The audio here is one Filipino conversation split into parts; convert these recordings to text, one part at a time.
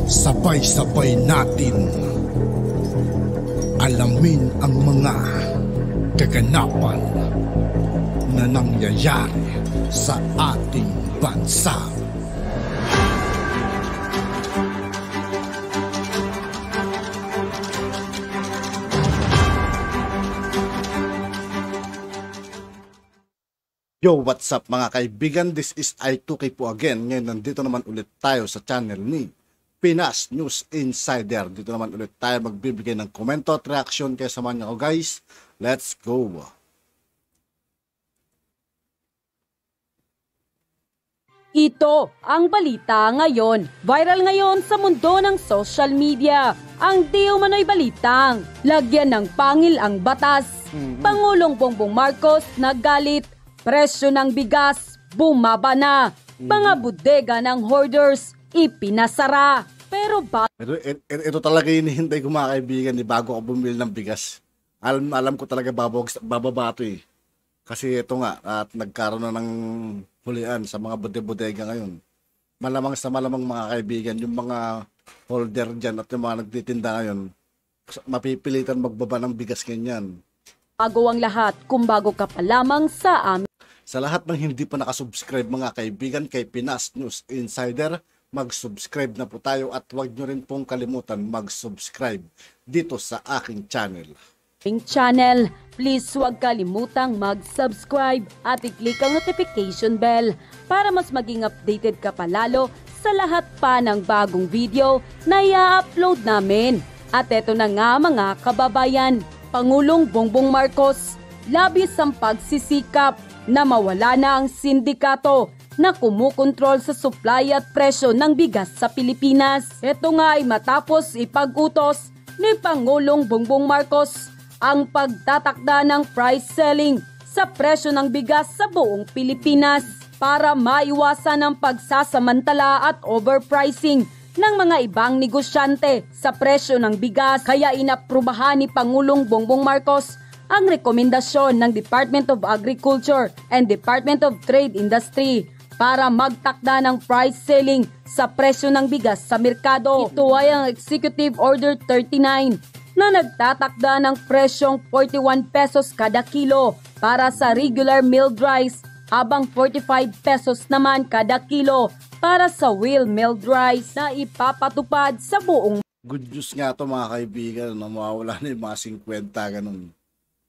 Sabay-sabay natin alamin ang mga kaganapan na nangyayari sa ating bansa. Yo, what's up mga kaibigan? This is I2K po again. Ngayon nandito naman ulit tayo sa channel ni Pinas News Insider. Dito naman ulit tayo magbibigay ng komento at reaction. Kaya samahan niyo ako guys. Let's go! Ito ang balita ngayon. Viral ngayon sa mundo ng social media. Ang di umano'y balitang lagyan ng pangil ang batas. Pangulong Bongbong Marcos naggalit. Presyo ng bigas, bumaba na. Mga bodega ng hoarders, ipinasara. Pero ito talaga hinihintay ko mga kaibigan bago ako bumili ng bigas. Alam ko talaga bababa ito eh. Kasi ito nga, at nagkaroon na ng hulian sa mga bodega ngayon. Malamang mga kaibigan, yung mga holder dyan at yung mga nagtitinda ngayon, mapipilitan magbaba ng bigas ganyan. Bago ang lahat, kung bago ka pa lamang sa amin. Sa lahat ng hindi pa nakasubscribe mga kaibigan kay Pinas News Insider, mag-subscribe na po tayo at huwag nyo rin pong kalimutan mag-subscribe dito sa aking channel. Please huwag kalimutang mag-subscribe at i-click ang notification bell para mas maging updated ka palalo sa lahat pa ng bagong video na i-upload namin. At eto na nga mga kababayan, Pangulong Bongbong Marcos, labis ang pagsisikap na mawala na ang sindikato na kumukontrol sa supply at presyo ng bigas sa Pilipinas. Ito nga ay matapos ipag-utos ni Pangulong Bongbong Marcos ang pagtatakda ng price selling sa presyo ng bigas sa buong Pilipinas para maiwasan ang pagsasamantala at overpricing ng mga ibang negosyante sa presyo ng bigas. Kaya inaprubahan ni Pangulong Bongbong Marcos ang rekomendasyon ng Department of Agriculture and Department of Trade Industry para magtakda ng price selling sa presyo ng bigas sa merkado. Ito ay ang Executive Order 39 na nagtatakda ng presyong 41 pesos kada kilo para sa regular milled rice, habang 45 pesos naman kada kilo para sa wheel milled rice na ipapatupad sa buong. Good news nga to mga kaibigan, na mawawala na yung mga 50 ganun.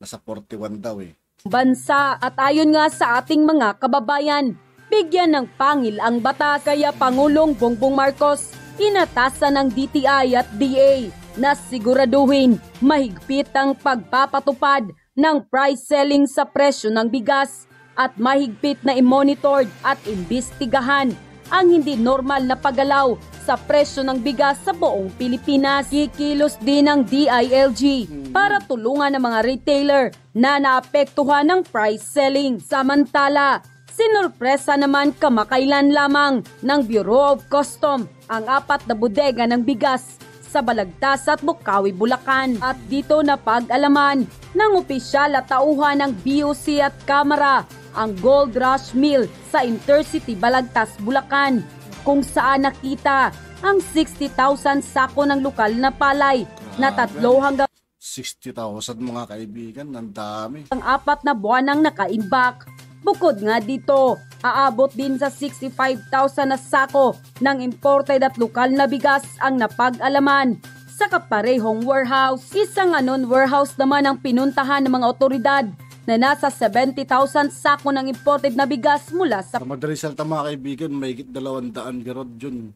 Nasa 41 daw eh. Bansa. At ayon nga sa ating mga kababayan, bigyan ng pangil ang batas. Kaya Pangulong Bongbong Marcos inatasan ng DTI at DA na siguraduhin mahigpit ang pagpapatupad ng price selling sa presyo ng bigas at mahigpit na i-monitor at imbestigahan ang hindi normal na paggalaw sa presyo ng bigas sa buong Pilipinas. Kikilos din ng DILG para tulungan ang mga retailer na naapektuhan ng price selling. Samantala, sinurpresa naman kamakailan lamang ng Bureau of Customs ang 4 na bodega ng bigas sa Balagtas at Bukawi, Bulacan. At dito napag-alaman ng opisyal at tauhan ng BOC at Kamara ang Gold Rush Mill sa Intercity Balagtas, Bulacan, kung saan nakita ang 60,000 sako ng lokal na palay na 3 hanggang 60,000 mga kaibigan, ang dami. Ang 4 na buwan ang naka-imbak. Bukod nga dito, aabot din sa 65,000 na sako ng imported at lokal na bigas ang napag-alaman sa kaparehong warehouse. Isang warehouse naman ang pinuntahan ng mga otoridad na nasa 70,000 sako ng imported na bigas mula sa madaling salita mga kaibigan, may 200 garod yun.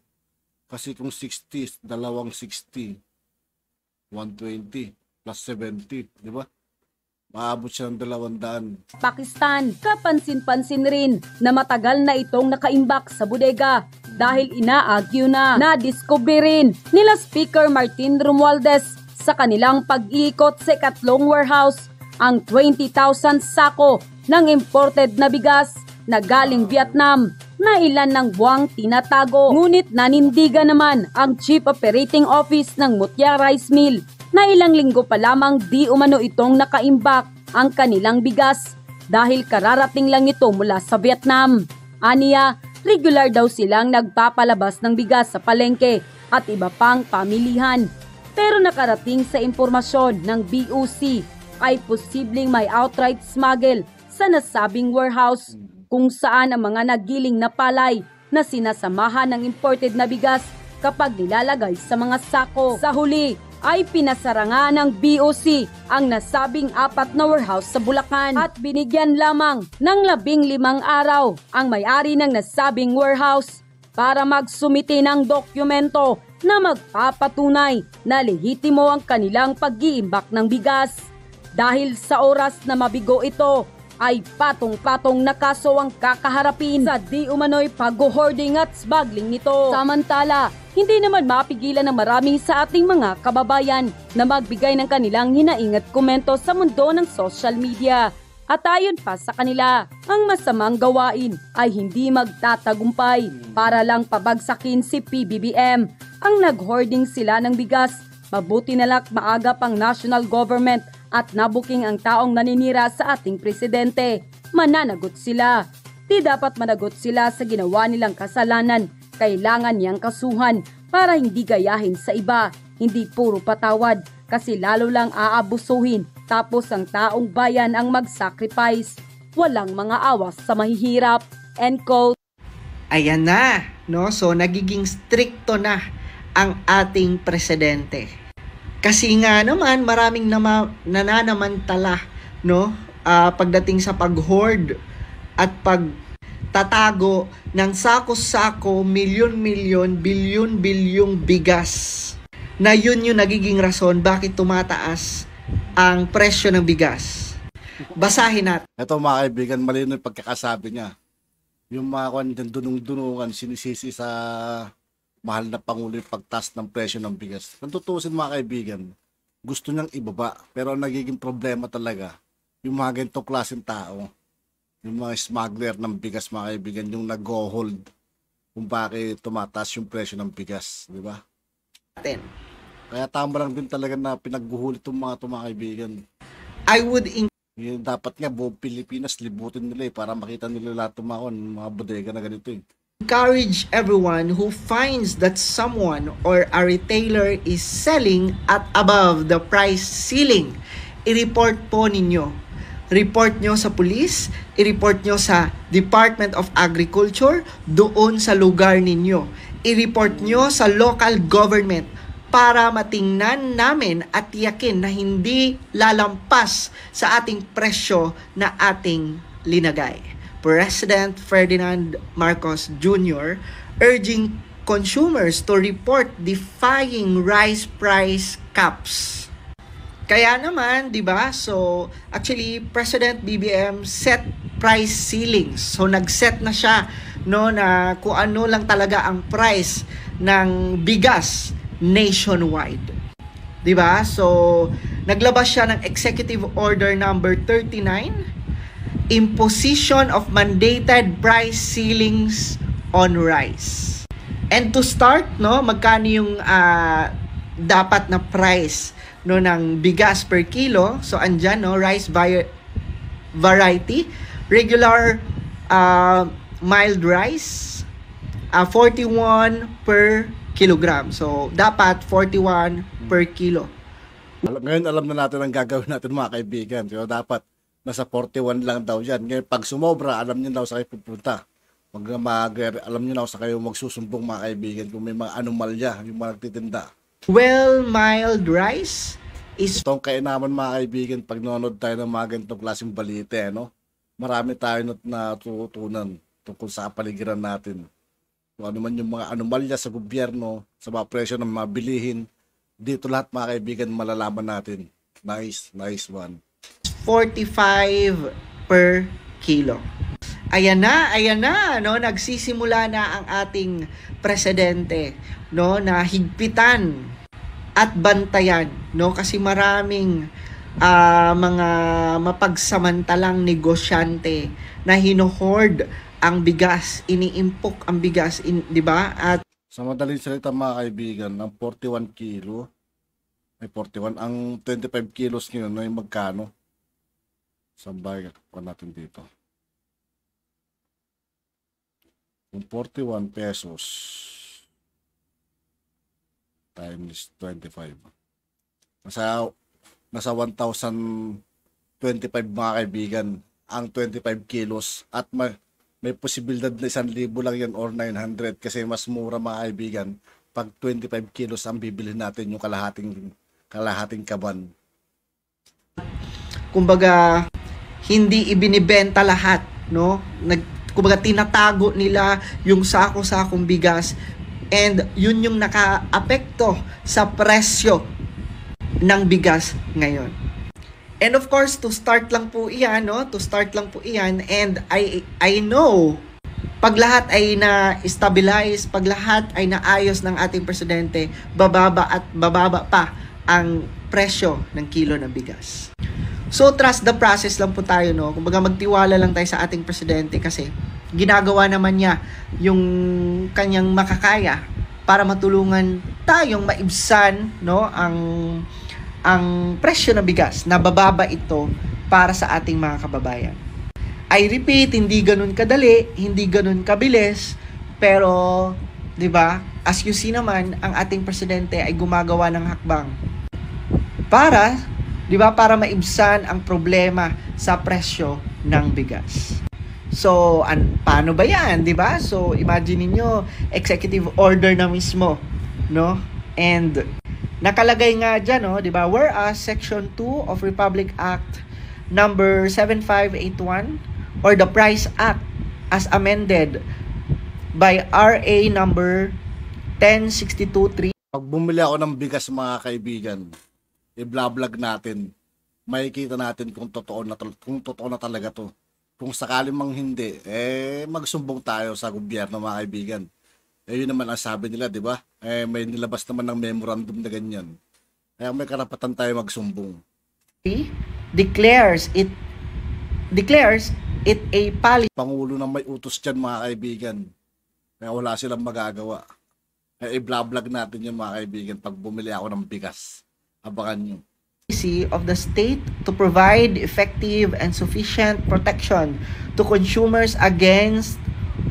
Kasi kung 60, 260, 120 plus 70, di ba? Maabot siya ng 200. Pakistan. Kapansin-pansin rin na matagal na itong nakaimbak sa bodega dahil inaagyo na na-discover rin nila Speaker Martin Romualdez sa kanilang pag-iikot sa 2nd warehouse ang 20,000 sako ng imported na bigas na galing Vietnam na ilan ng buwang tinatago. Ngunit nanindigan naman ang Chief Operating Office ng Mutya Rice Mill na ilang linggo pa lamang di umano itong nakaimbak ang kanilang bigas dahil kararating lang ito mula sa Vietnam. Aniya, regular daw silang nagpapalabas ng bigas sa palengke at iba pang pamilihan. Pero nakarating sa impormasyon ng BOC ay posibleng may outright smuggle sa nasabing warehouse kung saan ang mga nagiling na palay na sinasamahan ng imported na bigas kapag nilalagay sa mga sako. Sa huli ay pinasara nga ng BOC ang nasabing 4 na warehouse sa Bulacan at binigyan lamang ng 15 araw ang may-ari ng nasabing warehouse para magsumite ng dokumento na magpapatunay na lehitimo ang kanilang pag-iimbak ng bigas. Dahil sa oras na mabigo ito, ay patong-patong na kaso ang kakaharapin sa di umano'y pag-hoarding at smuggling nito. Samantala, hindi naman mapigilan ng marami sa ating mga kababayan na magbigay ng kanilang hinaing at komento sa mundo ng social media. At ayon pa sa kanila, ang masamang gawain ay hindi magtatagumpay para lang pabagsakin si PBBM. Ang nag-hoarding sila ng bigas, mabuti na lang maaga pang national government at nabuking ang taong naninira sa ating presidente. Mananagot sila. Di dapat managot sila sa ginawa nilang kasalanan. Kailangan niyang kasuhan para hindi gayahin sa iba. Hindi puro patawad kasi lalo lang aabusuhin tapos ang taong bayan ang mag-sacrifice. Walang mga awas sa mahihirap. End quote. Ayan na, no? So nagiging stricto na ang ating presidente. Kasi nga naman maraming nananamantala, no? Pagdating sa pag-hoard at pagtatago ng sako-sako, milyon-milyon, bilyon-bilyong bigas. Na yun yung nagiging rason bakit tumataas ang presyo ng bigas. Basahin natin. Ito mga kaibigan, malino yung pagkakasabi niya. Yung mga dunung-dunungan, sinisisi sa mahal na Pangulo yung pagtaas ng presyo ng bigas. Kung tutusin mga kaibigan, gusto niyang ibaba. Pero ang nagiging problema talaga, yung mga ganitong klaseng tao, yung mga smuggler ng bigas mga kaibigan, yung nag-hold kung bakit tumataas yung presyo ng bigas. Di ba? Kaya tama lang din talaga na pinagguhuli itong mga kaibigan. I would Dapat nga buong Pilipinas libutin nila para makita nila lahat ng mga bodega na ganito eh. encourage everyone who finds that someone or a retailer is selling at above the price ceiling. I-report po ninyo. Report nyo sa police, i-report nyo sa Department of Agriculture doon sa lugar ninyo. I-report nyo sa local government para matingnan namin at tiyakin na hindi lalampas sa ating presyo na ating linagay. President Ferdinand Marcos Jr. urging consumers to report defying rice price caps. Kaya naman, 'di ba? So, actually President BBM set price ceilings. So, nag-set na siya no na kung ano lang talaga ang price ng bigas nationwide. 'Di ba? So, naglabas siya ng Executive Order number 39, imposition of mandated price ceilings on rice. And to start, no, magkano yung dapat na price no ng bigas per kilo? So andyan no, rice variety, regular mild rice, 41 per kilogram. So dapat 41 per kilo. Ngayon alam na natin ang gagawin natin mga kaibigan. So dapat nasa 41 lang daw yan. Ngayon, pag sumobra, alam niyo daw sa kayo pupunta. Alam niyo daw sa kayo magsusumbong mga kaibigan kung may mga anomalya, yung mga nagtitinda. Well, mild rice is... Itong kainaman mga kaibigan, pag nanonood tayo ng mga ganitong klaseng balite, no? Marami tayo natutunan tungkol sa paligiran natin. Kung ano man yung mga anomalya sa gobyerno, sa mga presyo ng mga bilihin, dito lahat mga kaibigan malalaman natin. Nice one. 45 per kilo. Ayan na, no, nagsisimula na ang ating presidente, no, na higpitan at bantayan, no, kasi maraming mga mapagsamantalang negosyante na hino-hoard ang bigas, iniimpok ang bigas, 'di ba? At sa madaling salita mga kaibigan, ang 41 kilo, ay 41, ang 25 kilos ngayon, no, ay magkano? Sabay ko natin dito. Kung 41 pesos times 25. Nasa 1,025 mga kaibigan ang 25 kilos at may posibilidad na 1,000 lang yan or 900 kasi mas mura mga kaibigan pag 25 kilos ang bibilhin natin yung kalahating kaban. Kumbaga, hindi ibinibenta lahat, no? Kumbaga, tinatago nila yung sako-sakong bigas and yun yung naka-apekto sa presyo ng bigas ngayon. And of course, to start lang po iyan, no? To start lang po iyan, and I know pag lahat ay na-stabilize, pag lahat ay naayos ng ating presidente, bababa at bababa pa ang presyo ng kilo ng bigas. So, trust the process lang po tayo, no? Kumbaga, magtiwala lang tayo sa ating presidente kasi ginagawa naman niya yung kanyang makakaya para matulungan tayong maibsan, no, ang presyo ng bigas na bababa ito para sa ating mga kababayan. I repeat, hindi ganun kadali, hindi ganun kabilis, pero 'di ba? As you see naman, ang ating presidente ay gumagawa ng hakbang para, 'di ba, para maibsan ang problema sa presyo ng bigas. So, paano ba 'yan, 'di ba? So, imagine niyo, executive order na mismo, no? And nakalagay nga diyan, no, 'di ba? Whereas Section 2 of Republic Act number 7581 or the Price Act as amended by RA number 10623. Pag bumili ako ng bigas mga kaibigan, i-vlog natin, makikita natin kung totoo na talaga to. Kung sakali mang hindi, magsumbong tayo sa gobyerno mga kaibigan. Yun naman ang sabi nila, di ba? May nilabas naman ng memorandum na ganyan. Kaya may karapatan tayo magsumbong. Declares it a policy. Pangulo na may utos dyan mga kaibigan. Kaya wala silang magagawa. Kaya i-vlog natin yung mga kaibigan pag bumili ako ng bigas. Abangan nyo. Of the state to provide effective and sufficient protection to consumers against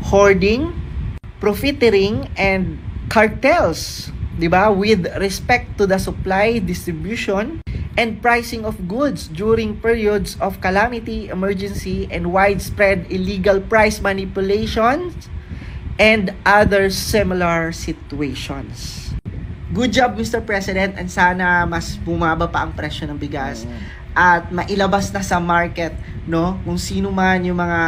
hoarding, profiteering, and cartels, di ba, with respect to the supply, distribution, and pricing of goods during periods of calamity, emergency, and widespread illegal price manipulations and other similar situations. Good job, Mr. President, and sana mas bumaba pa ang presyo ng bigas at mailabas na sa market, no, kung sino man yung mga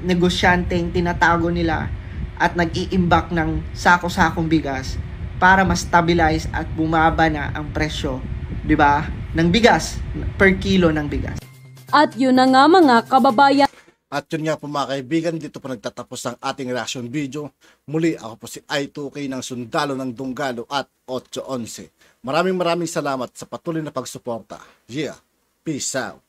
negosyanteng tinatago nila at nag-iimbak ng sako-sakong bigas para mas stabilize at bumaba na ang presyo, 'di ba, ng bigas per kilo ng bigas. At yun na nga mga kababayan. At yun nga po mga kaibigan, dito po nagtatapos ang ating reaction video. Muli, ako po si I2K ng Sundalo ng Dunggalo at 811. Maraming salamat sa patuloy na pagsuporta. Yeah, peace out.